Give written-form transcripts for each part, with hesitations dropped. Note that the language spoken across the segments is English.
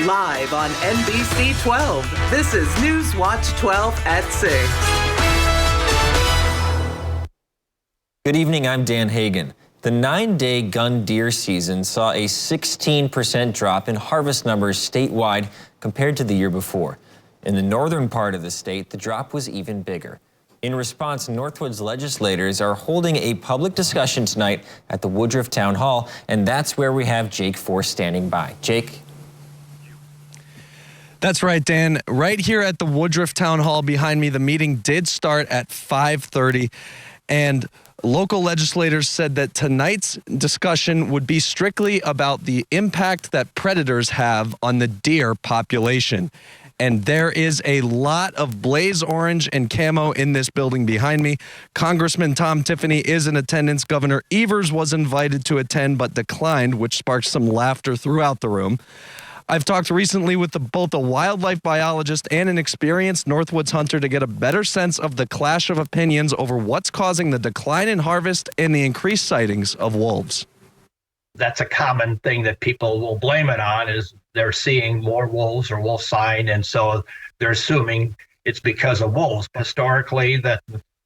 Live on NBC 12, this is Newswatch 12 at 6. Good evening, I'm Dan Hagan. The 9-day gun deer season saw a 16% drop in harvest numbers statewide compared to the year before. In the northern part of the state, the drop was even bigger. In response, Northwoods legislators are holding a public discussion tonight at the Woodruff Town Hall, and that's where we have Jake Force standing by. Jake? That's right, Dan. Right here at the Woodruff Town Hall behind me, the meeting did start at 5:30, and local legislators said that tonight's discussion would be strictly about the impact that predators have on the deer population. And there is a lot of blaze orange and camo in this building behind me. Congressman Tom Tiffany is in attendance. Governor Evers was invited to attend but declined, which sparked some laughter throughout the room. I've talked recently with both a wildlife biologist and an experienced Northwoods hunter to get a better sense of the clash of opinions over what's causing the decline in harvest and the increased sightings of wolves. That's a common thing that people will blame it on, is they're seeing more wolves or wolf sign, and so they're assuming it's because of wolves. Historically, the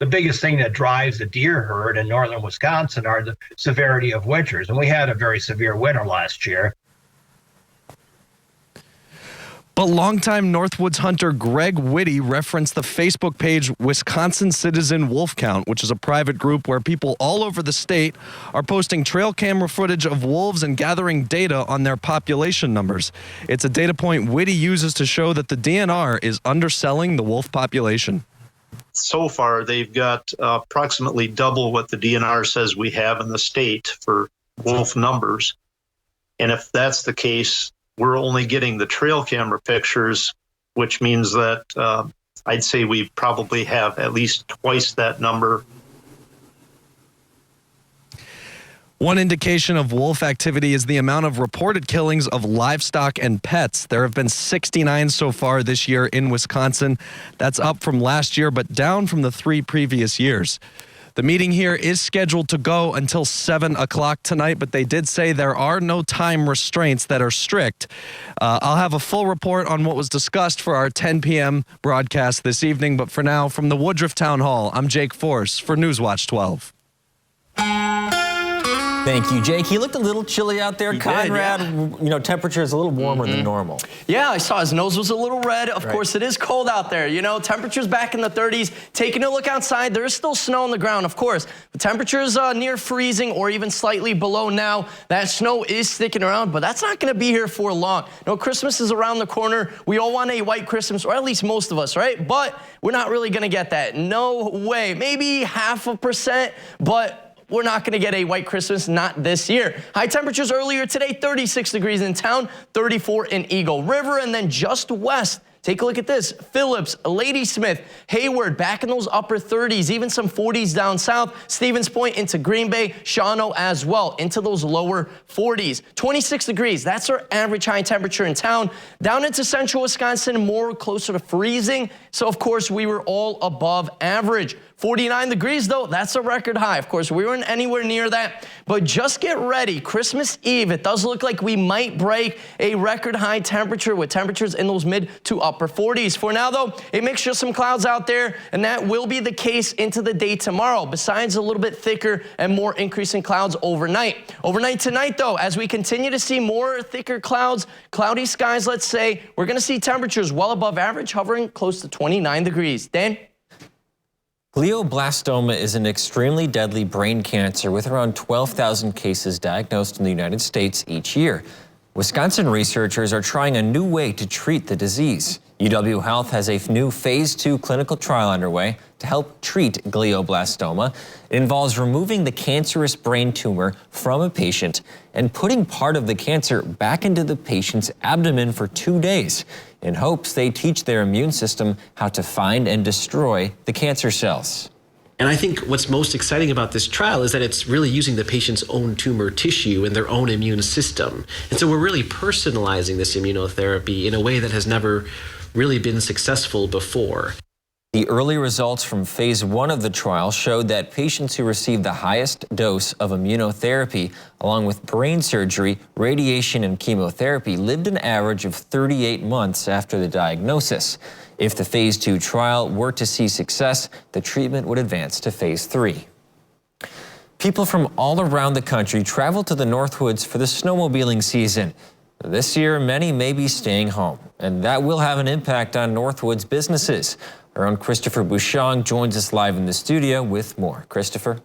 biggest thing that drives the deer herd in northern Wisconsin are the severity of winters, and we had a very severe winter last year. But longtime Northwoods hunter Greg Whitty referenced the Facebook page Wisconsin Citizen Wolf Count, which is a private group where people all over the state are posting trail camera footage of wolves and gathering data on their population numbers. It's a data point Whitty uses to show that the DNR is underselling the wolf population. So far, they've got approximately double what the DNR says we have in the state for wolf numbers. And if that's the case, we're only getting the trail camera pictures, which means that I'd say we probably have at least twice that number. One indication of wolf activity is the amount of reported killings of livestock and pets. There have been 69 so far this year in Wisconsin. That's up from last year, but down from the 3 previous years. The meeting here is scheduled to go until 7 o'clock tonight, but they did say there are no time restraints that are strict. I'll have a full report on what was discussed for our 10 p.m. broadcast this evening, but for now, from the Woodruff Town Hall, I'm Jake Force for Newswatch 12. Thank you, Jake. He looked a little chilly out there. He Conrad, did, yeah. you know, temperature is a little warmer than normal. Yeah, I saw his nose was a little red. Of course, it is cold out there. You know, temperatures back in the 30s. Taking a look outside, there is still snow on the ground, of course. The temperatures near freezing or even slightly below now. That snow is sticking around, but that's not going to be here for long. You know, Christmas is around the corner. We all want a white Christmas, or at least most of us, right? But we're not really going to get that. No way. Maybe 0.5%, but we're not going to get a white Christmas, not this year. High temperatures earlier today, 36 degrees in town, 34 in Eagle River, and then just west, take a look at this. Phillips, Ladysmith, Hayward, back in those upper 30s, even some 40s down south. Stevens Point into Green Bay, Shawano as well, into those lower 40s. 26 degrees, that's our average high temperature in town. Down into central Wisconsin, more closer to freezing. So, of course, we were all above average. 49 degrees, though, that's a record high. Of course, we weren't anywhere near that. But just get ready. Christmas Eve, it does look like we might break a record high temperature with temperatures in those mid to upper 40s. For now, though, a mixture of some clouds out there, and that will be the case into the day tomorrow, besides a little bit thicker and more increasing clouds overnight. Overnight tonight, though, as we continue to see more thicker clouds, cloudy skies, let's say, we're going to see temperatures well above average, hovering close to 29 degrees. Dan? Glioblastoma is an extremely deadly brain cancer with around 12,000 cases diagnosed in the United States each year. Wisconsin researchers are trying a new way to treat the disease. UW Health has a new phase 2 clinical trial underway to help treat glioblastoma. It involves removing the cancerous brain tumor from a patient and putting part of the cancer back into the patient's abdomen for 2 days in hopes they teach their immune system how to find and destroy the cancer cells. And I think what's most exciting about this trial is that it's really using the patient's own tumor tissue and their own immune system. And so we're really personalizing this immunotherapy in a way that has never really been successful before. The early results from phase 1 of the trial showed that patients who received the highest dose of immunotherapy, along with brain surgery, radiation, and chemotherapy, lived an average of 38 months after the diagnosis. If the phase 2 trial were to see success, the treatment would advance to phase 3. People from all around the country travel to the Northwoods for the snowmobiling season. This year, many may be staying home, and that will have an impact on Northwoods businesses. Our own Christopher Bouchon joins us live in the studio with more. Christopher?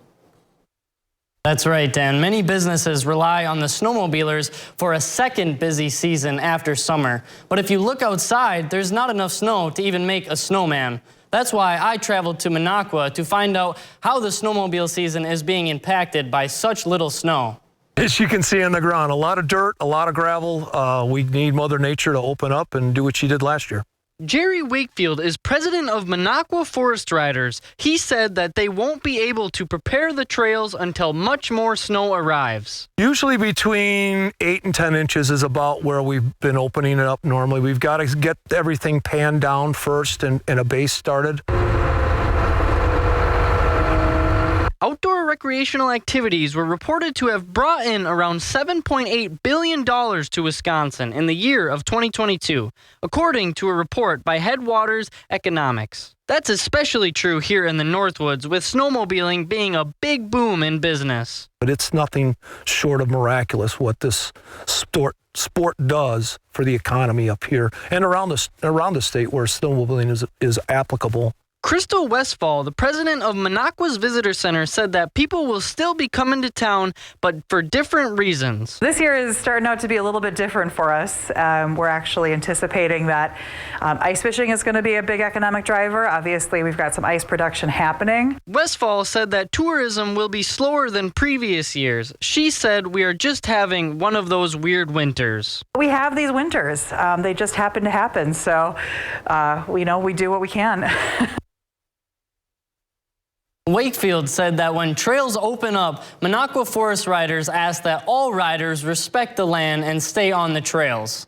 That's right, Dan. Many businesses rely on the snowmobilers for a second busy season after summer. But if you look outside, there's not enough snow to even make a snowman. That's why I traveled to Minocqua to find out how the snowmobile season is being impacted by such little snow. As you can see on the ground, a lot of dirt, a lot of gravel. We need Mother Nature to open up and do what she did last year. Jerry Wakefield is president of Minocqua Forest Riders. He said that they won't be able to prepare the trails until much more snow arrives. Usually between 8 and 10 inches is about where we've been opening it up normally. We've got to get everything panned down first and a base started. Outdoor recreational activities were reported to have brought in around $7.8 billion to Wisconsin in the year of 2022, according to a report by Headwaters Economics. That's especially true here in the Northwoods, with snowmobiling being a big boom in business. But it's nothing short of miraculous what this sport does for the economy up here and around the state where snowmobiling is applicable. Crystal Westfall, the president of Minocqua's Visitor Center, said that people will still be coming to town, but for different reasons. This year is starting out to be a little bit different for us. We're actually anticipating that ice fishing is going to be a big economic driver. Obviously, we've got some ice production happening. Westfall said that tourism will be slower than previous years. She said we are just having one of those weird winters. We have these winters. They just happen to happen. So, we do what we can. Wakefield said that when trails open up, Minocqua Forest Riders ask that all riders respect the land and stay on the trails.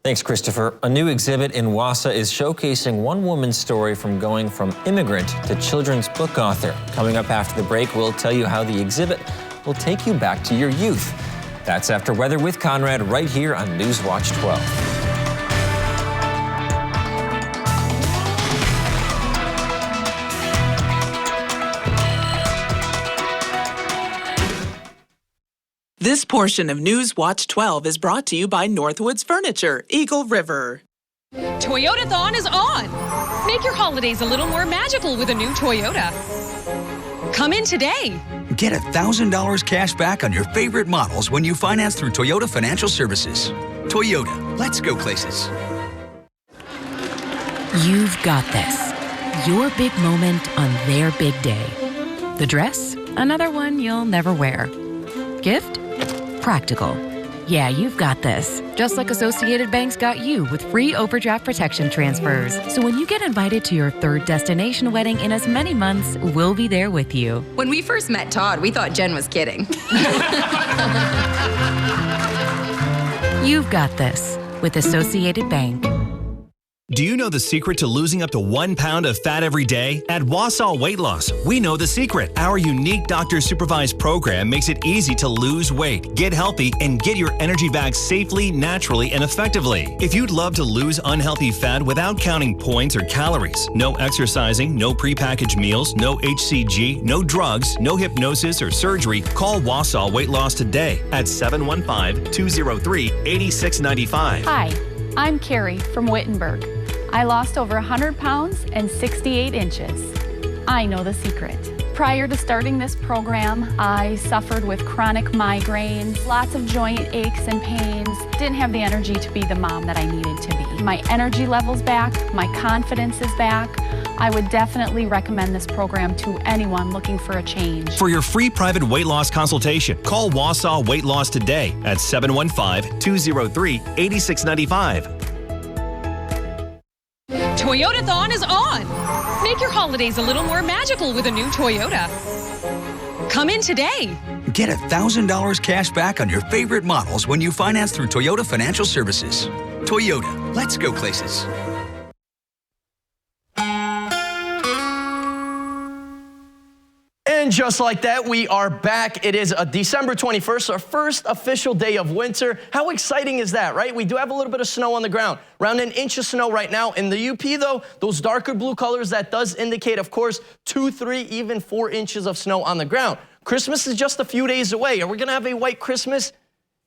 Thanks, Christopher. A new exhibit in Wausau is showcasing one woman's story from going from immigrant to children's book author. Coming up after the break, we'll tell you how the exhibit will take you back to your youth. That's After Weather with Conrad right here on Newswatch 12. This portion of Newswatch 12 is brought to you by Northwoods Furniture, Eagle River. Toyotathon is on! Make your holidays a little more magical with a new Toyota. Come in today. Get $1,000 cash back on your favorite models when you finance through Toyota Financial Services. Toyota, let's go places. You've got this. Your big moment on their big day. The dress? Another one you'll never wear. Gift? Practical. Yeah, you've got this. Just like Associated Bank's got you with free overdraft protection transfers. So when you get invited to your third destination wedding in as many months, we'll be there with you. When we first met Todd, we thought Jen was kidding. You've got this with Associated Bank. Do you know the secret to losing up to 1 pound of fat every day? At Wausau Weight Loss, we know the secret. Our unique doctor-supervised program makes it easy to lose weight, get healthy, and get your energy back safely, naturally, and effectively. If you'd love to lose unhealthy fat without counting points or calories, no exercising, no prepackaged meals, no HCG, no drugs, no hypnosis or surgery, call Wausau Weight Loss today at 715-203-8695. Hi, I'm Carrie from Wittenberg. I lost over 100 pounds and 68 inches. I know the secret. Prior to starting this program, I suffered with chronic migraines, lots of joint aches and pains, didn't have the energy to be the mom that I needed to be. My energy level's back, my confidence is back. I would definitely recommend this program to anyone looking for a change. For your free private weight loss consultation, call Wausau Weight Loss today at 715-203-8695. Toyotathon is on! Make your holidays a little more magical with a new Toyota. Come in today. Get $1,000 cash back on your favorite models when you finance through Toyota Financial Services. Toyota, let's go places. And just like that, we are back. It is December 21st, our first official day of winter. How exciting is that, right? We do have a little bit of snow on the ground, around an inch of snow right now. In the UP, though, those darker blue colors, that does indicate, of course, 2, 3, even 4 inches of snow on the ground. Christmas is just a few days away. Are we going to have a white Christmas?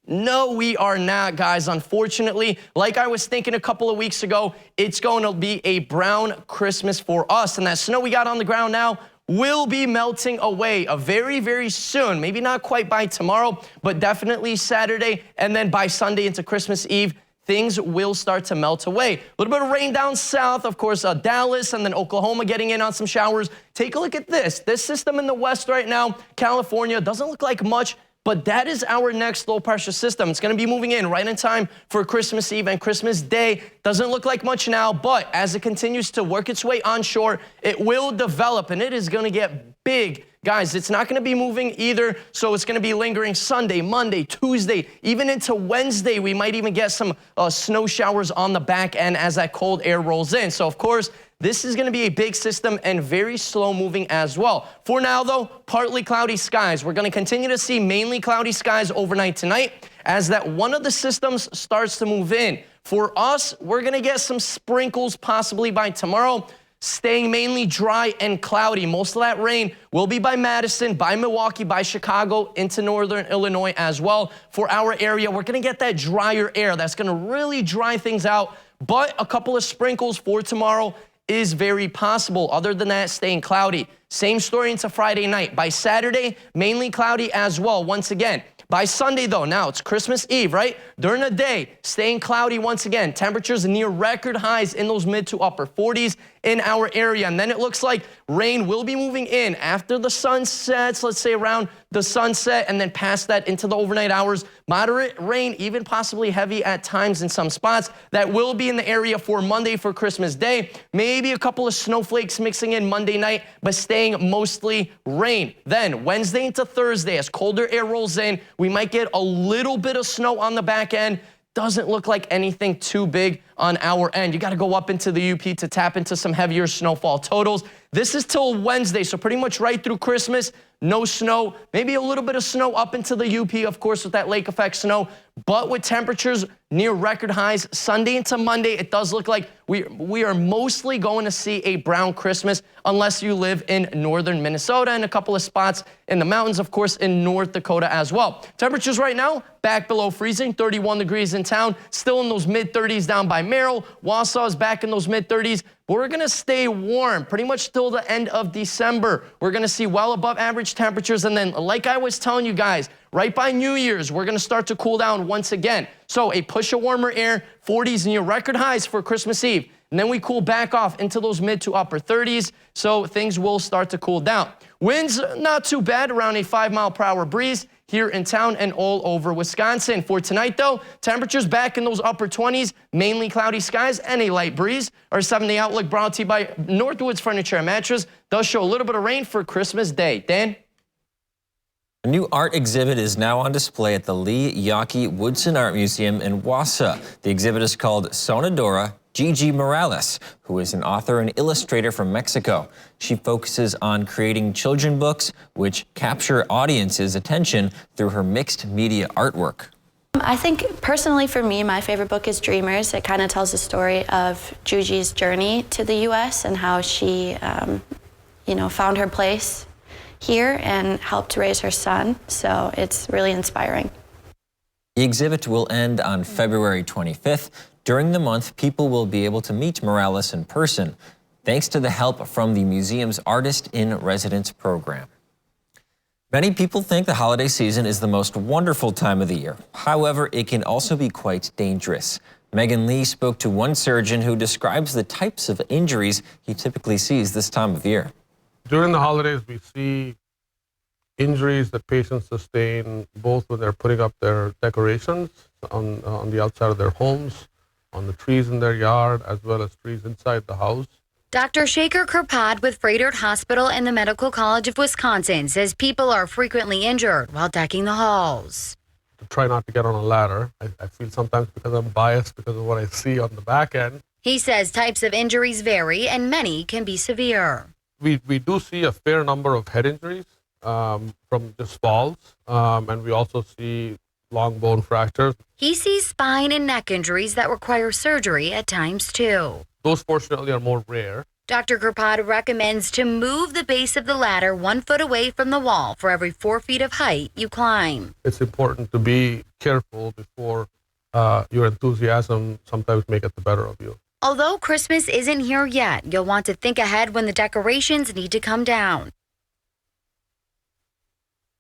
No, we are not, guys, unfortunately. Like I was thinking a couple of weeks ago, it's going to be a brown Christmas for us. And that snow we got on the ground now will be melting away very, very soon. Maybe not quite by tomorrow, but definitely Saturday. And then by Sunday into Christmas Eve, things will start to melt away. A little bit of rain down south, of course, Dallas and then Oklahoma getting in on some showers. Take a look at this. This system in the west right now, California, doesn't look like much, but that is our next low pressure system. It's going to be moving in right in time for Christmas Eve and Christmas Day. Doesn't look like much now, but as it continues to work its way onshore, it will develop and it is going to get big. Guys, it's not going to be moving either, so it's going to be lingering Sunday, Monday, Tuesday, even into Wednesday. We might even get some snow showers on the back end as that cold air rolls in. So, of course, this is going to be a big system and very slow moving as well. For now, though, partly cloudy skies. We're going to continue to see mainly cloudy skies overnight tonight as that one of the systems starts to move in. For us, we're going to get some sprinkles possibly by tomorrow, staying mainly dry and cloudy. Most of that rain will be by Madison, by Milwaukee, by Chicago, into northern Illinois as well. For our area, we're going to get that drier air. That's going to really dry things out, but a couple of sprinkles for tomorrow is very possible. Other than that, staying cloudy. Same story into Friday night. By Saturday, mainly cloudy as well, once again. By Sunday, though, now it's Christmas Eve, right? During the day, staying cloudy once again. Temperatures near record highs in those mid to upper 40s in our area. And then it looks like rain will be moving in after the sun sets, let's say around the sunset, and then past that into the overnight hours. Moderate rain, even possibly heavy at times in some spots. That will be in the area for Monday for Christmas Day. Maybe a couple of snowflakes mixing in Monday night, but staying mostly rain. Then Wednesday into Thursday, as colder air rolls in, we might get a little bit of snow on the back end. Doesn't look like anything too big on our end. You got to go up into the UP to tap into some heavier snowfall totals. This is till Wednesday, so pretty much right through Christmas. No snow, maybe a little bit of snow up into the UP, of course, with that lake effect snow. But with temperatures near record highs, Sunday into Monday, it does look like we are mostly going to see a brown Christmas unless you live in northern Minnesota and a couple of spots in the mountains, of course, in North Dakota as well. Temperatures right now, back below freezing, 31 degrees in town, still in those mid-30s down by Merrill. Wausau is back in those mid-30s. But we're going to stay warm pretty much till the end of December. We're going to see well above average temperatures. And then, like I was telling you guys, right by New Year's, we're going to start to cool down once again. So a push of warmer air, 40s near record highs for Christmas Eve. And then we cool back off into those mid to upper 30s. So things will start to cool down. Winds, not too bad, around a 5-mile-per-hour breeze here in town and all over Wisconsin. For tonight, though, temperatures back in those upper 20s, mainly cloudy skies and a light breeze. Our 7-day outlook brought to you by Northwoods Furniture and Mattress does show a little bit of rain for Christmas Day. Dan? A new art exhibit is now on display at the Lee Yawkey Woodson Art Museum in Wausau. The exhibit is called Sonadora Gigi Morales, who is an author and illustrator from Mexico. She focuses on creating children's books which capture audiences' attention through her mixed media artwork. I think personally for me, my favorite book is Dreamers. It kind of tells the story of Gigi's journey to the U.S. and how she, found her place here and helped raise her son. So it's really inspiring. The exhibit will end on February 25th. During the month, people will be able to meet Morales in person, thanks to the help from the museum's Artist in Residence program. Many people think the holiday season is the most wonderful time of the year. However, it can also be quite dangerous. Megan Lee spoke to one surgeon who describes the types of injuries he typically sees this time of year. During the holidays, we see injuries that patients sustain both when they're putting up their decorations on the outside of their homes, on the trees in their yard, as well as trees inside the house. Dr. Shaker Kirpad with Froedtert Hospital and the Medical College of Wisconsin says people are frequently injured while decking the halls. To try not to get on a ladder. I feel sometimes because I'm biased because of what I see on the back end. He says types of injuries vary and many can be severe. We do see a fair number of head injuries, from just falls, and we also see long bone fractures. He sees spine and neck injuries that require surgery at times too. Those fortunately are more rare. Dr. Kirpad recommends to move the base of the ladder 1 foot away from the wall for every 4 feet of height you climb. It's important to be careful before your enthusiasm sometimes may get the better of you. Although Christmas isn't here yet, you'll want to think ahead when the decorations need to come down.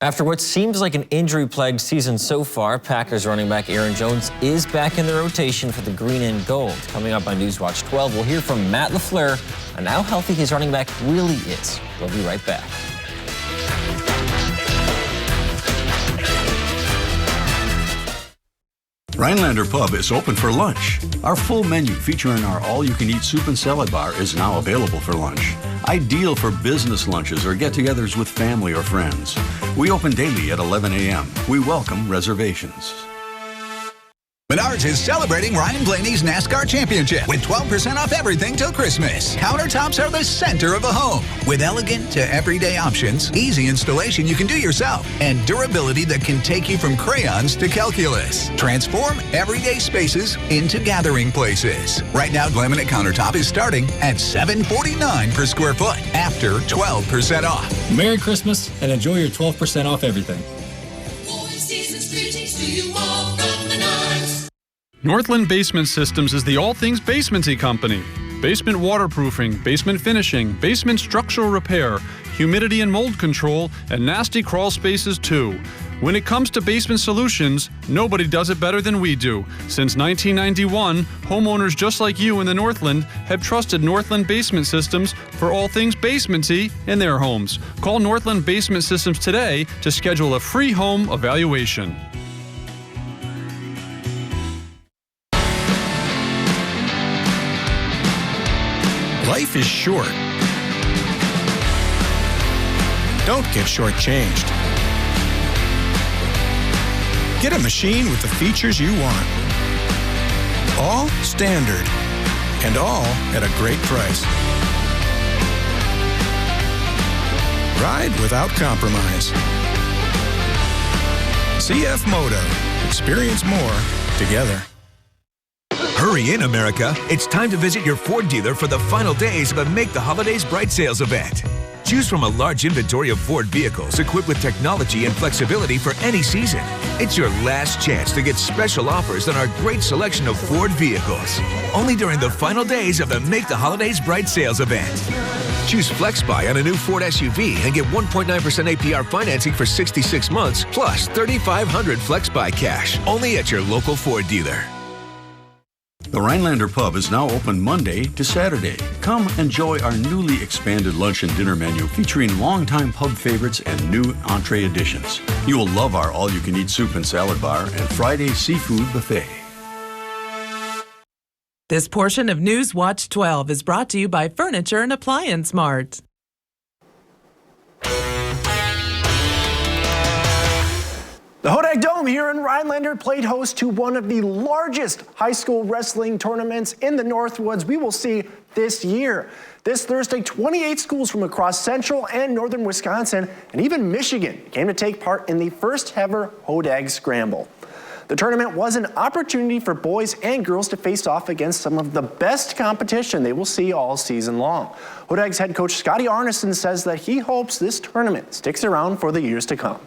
After what seems like an injury-plagued season so far, Packers running back Aaron Jones is back in the rotation for the green and gold. Coming up on Newswatch 12, we'll hear from Matt LaFleur on how healthy his running back really is. We'll be right back. Rhinelander Pub is open for lunch. Our full menu featuring our all-you-can-eat soup and salad bar is now available for lunch. Ideal for business lunches or get-togethers with family or friends. We open daily at 11 a.m. We welcome reservations. Menards is celebrating Ryan Blaney's NASCAR Championship with 12% off everything till Christmas. Countertops are the center of the home. With elegant to everyday options, easy installation you can do yourself, and durability that can take you from crayons to calculus. Transform everyday spaces into gathering places. Right now, laminate countertop is starting at $749 per square foot after 12% off. Merry Christmas and enjoy your 12% off everything. Northland Basement Systems is the all things basementy company. Basement waterproofing, basement finishing, basement structural repair, humidity and mold control, and nasty crawl spaces too. When it comes to basement solutions, nobody does it better than we do. Since 1991, homeowners just like you in the Northland have trusted Northland Basement Systems for all things basementy in their homes. Call Northland Basement Systems today to schedule a free home evaluation. Life is short. Don't get shortchanged. Get a machine with the features you want. All standard and all at a great price. Ride without compromise. CF Moto. Experience more together. Hurry in, America. It's time to visit your Ford dealer for the final days of a Make the Holidays Bright sales event. Choose from a large inventory of Ford vehicles equipped with technology and flexibility for any season. It's your last chance to get special offers on our great selection of Ford vehicles. Only during the final days of the Make the Holidays Bright sales event. Choose FlexBuy on a new Ford SUV and get 1.9% APR financing for 66 months plus $3,500 FlexBuy cash. Only at your local Ford dealer. The Rhinelander Pub is now open Monday to Saturday. Come enjoy our newly expanded lunch and dinner menu featuring longtime pub favorites and new entree additions. You will love our all-you-can-eat soup and salad bar and Friday seafood buffet. This portion of Newswatch 12 is brought to you by Furniture and Appliance Mart. The Hodag Dome here in Rhinelander played host to one of the largest high school wrestling tournaments in the Northwoods we will see this year. This Thursday, 28 schools from across central and northern Wisconsin and even Michigan came to take part in the first ever Hodag Scramble. The tournament was an opportunity for boys and girls to face off against some of the best competition they will see all season long. Hodag's head coach Scotty Arneson says that he hopes this tournament sticks around for the years to come.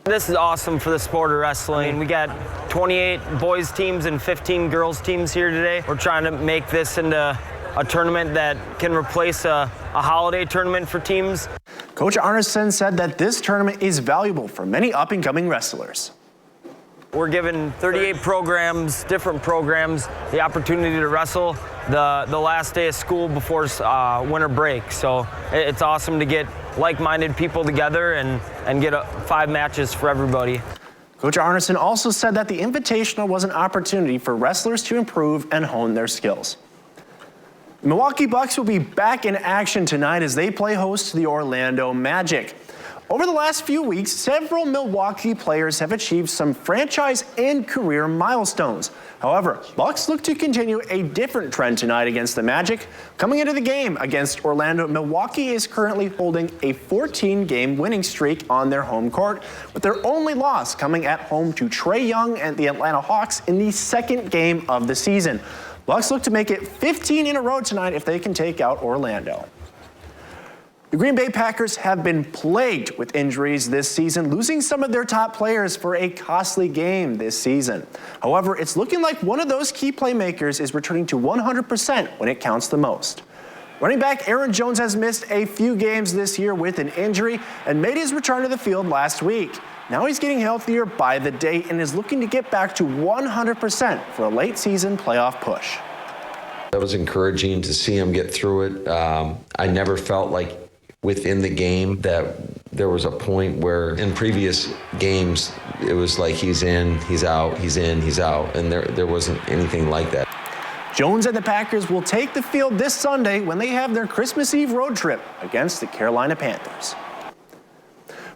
This is awesome for the sport of wrestling. We got 28 boys teams and 15 girls teams here today. We're trying to make this into a tournament that can replace a holiday tournament for teams. Coach Arneson said that this tournament is valuable for many up-and-coming wrestlers. We're giving 38 programs, different programs, the opportunity to wrestle the last day of school before winter break. So it's awesome to get like-minded people together and get 5 matches for everybody. Coach Arneson also said that the Invitational was an opportunity for wrestlers to improve and hone their skills. Milwaukee Bucks will be back in action tonight as they play host to the Orlando Magic. Over the last few weeks, several Milwaukee players have achieved some franchise and career milestones. However, Bucks look to continue a different trend tonight against the Magic. Coming into the game against Orlando, Milwaukee is currently holding a 14-game winning streak on their home court, with their only loss coming at home to Trae Young and the Atlanta Hawks in the second game of the season. Bucks look to make it 15 in a row tonight if they can take out Orlando. The Green Bay Packers have been plagued with injuries this season, losing some of their top players for a costly game this season. However, it's looking like one of those key playmakers is returning to 100% when it counts the most. Running back Aaron Jones has missed a few games this year with an injury and made his return to the field last week. Now he's getting healthier by the day and is looking to get back to 100% for a late season playoff push. That was encouraging to see him get through it. I never felt like within the game that there was a point where in previous games it was like he's in, he's out, he's in, he's out, and there wasn't anything like that. Jones and the Packers will take the field this Sunday when they have their Christmas Eve road trip against the Carolina Panthers.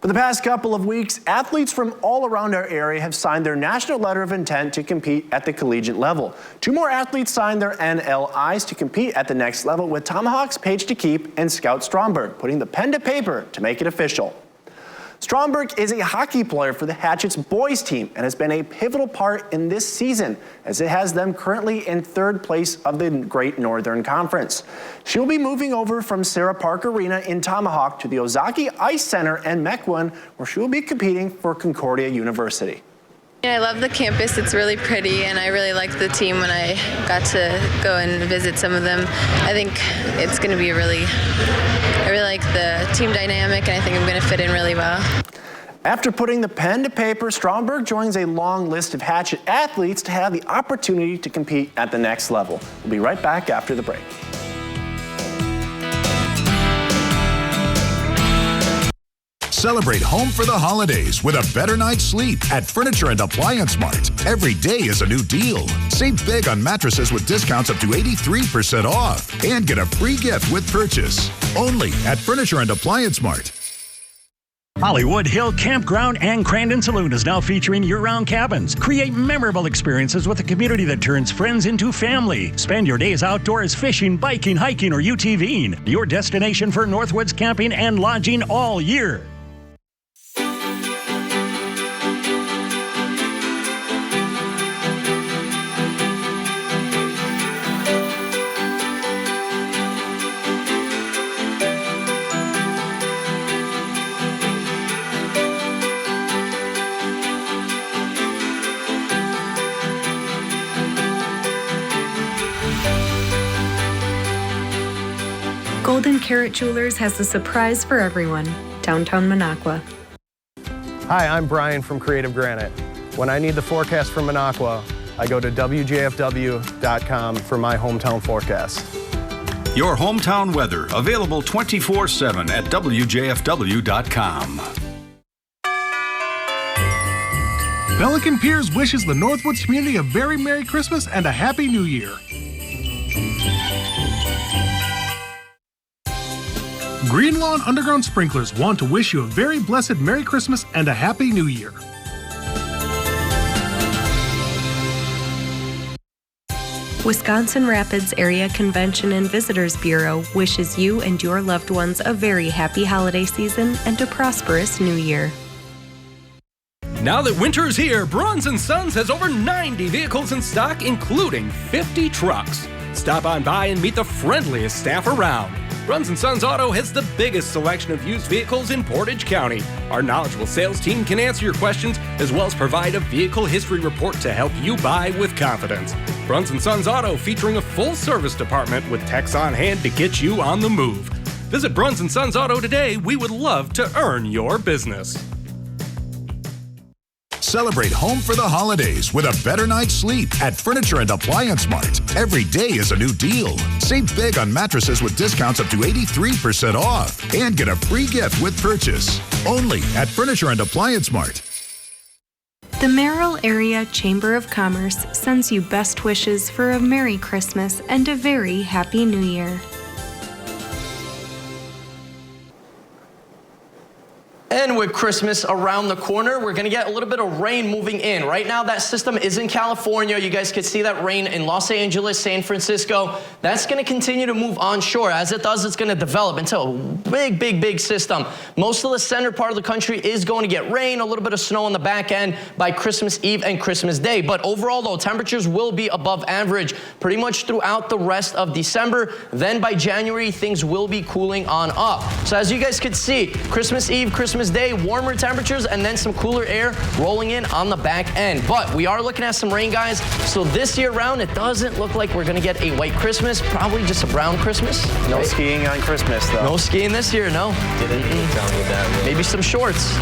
For the past couple of weeks, athletes from all around our area have signed their national letter of intent to compete at the collegiate level. 2 more athletes signed their NLIs to compete at the next level, with Tomahawk's Paige DeKeep and Scout Stromberg putting the pen to paper to make it official. Stromberg is a hockey player for the Hatchets boys team and has been a pivotal part in this season, as it has them currently in 3rd place of the Great Northern Conference. She will be moving over from Sarah Park Arena in Tomahawk to the Ozaki Ice Center in Mequon, where she will be competing for Concordia University. I love the campus. It's really pretty, and I really liked the team when I got to go and visit some of them. I think it's going to be I really like the team dynamic, and I think I'm going to fit in really well. After putting the pen to paper, Stromberg joins a long list of Hatchet athletes to have the opportunity to compete at the next level. We'll be right back after the break. Celebrate home for the holidays with a better night's sleep at Furniture and Appliance Mart. Every day is a new deal. Save big on mattresses with discounts up to 83% off and get a free gift with purchase. Only at Furniture and Appliance Mart. Hollywood Hill Campground and Crandon Saloon is now featuring year-round cabins. Create memorable experiences with a community that turns friends into family. Spend your days outdoors fishing, biking, hiking, or UTVing. Your destination for Northwoods camping and lodging all year. Golden Carrot Jewelers has a surprise for everyone. Downtown Minocqua. Hi, I'm Brian from Creative Granite. When I need the forecast from Minocqua, I go to WJFW.com for my hometown forecast. Your hometown weather, available 24/7 at WJFW.com. Pelican Piers wishes the Northwoods community a very Merry Christmas and a Happy New Year. Green Lawn Underground Sprinklers want to wish you a very blessed Merry Christmas and a Happy New Year. Wisconsin Rapids Area Convention and Visitors Bureau wishes you and your loved ones a very happy holiday season and a prosperous new year. Now that winter is here, Bruns & Sons has over 90 vehicles in stock, including 50 trucks. Stop on by and meet the friendliest staff around. Bruns & Sons Auto has the biggest selection of used vehicles in Portage County. Our knowledgeable sales team can answer your questions as well as provide a vehicle history report to help you buy with confidence. Bruns & Sons Auto, featuring a full service department with techs on hand to get you on the move. Visit Bruns & Sons Auto today. We would love to earn your business. Celebrate home for the holidays with a better night's sleep at Furniture and Appliance Mart. Every day is a new deal. Save big on mattresses with discounts up to 83% off and get a free gift with purchase. Only at Furniture and Appliance Mart. The Merrill Area Chamber of Commerce sends you best wishes for a Merry Christmas and a very Happy New Year. And with Christmas around the corner, we're going to get a little bit of rain moving in. Right now, that system is in California. You guys can see that rain in Los Angeles, San Francisco. That's going to continue to move onshore. As it does, it's going to develop into a big, big, big system. Most of the center part of the country is going to get rain, a little bit of snow on the back end by Christmas Eve and Christmas Day. But overall, though, temperatures will be above average pretty much throughout the rest of December. Then by January, things will be cooling on up. So as you guys could see, Christmas Eve, Christmas Day, warmer temperatures and then some cooler air rolling in on the back end. But we are looking at some rain, guys. So this year round, it doesn't look like we're going to get a white Christmas, probably just a brown Christmas. No skiing on Christmas, though. No skiing this year, no. Didn't tell me that. Maybe some shorts.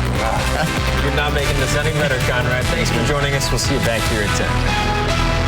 You're not making this any better, Conrad. Thanks for joining us. We'll see you back here at 10.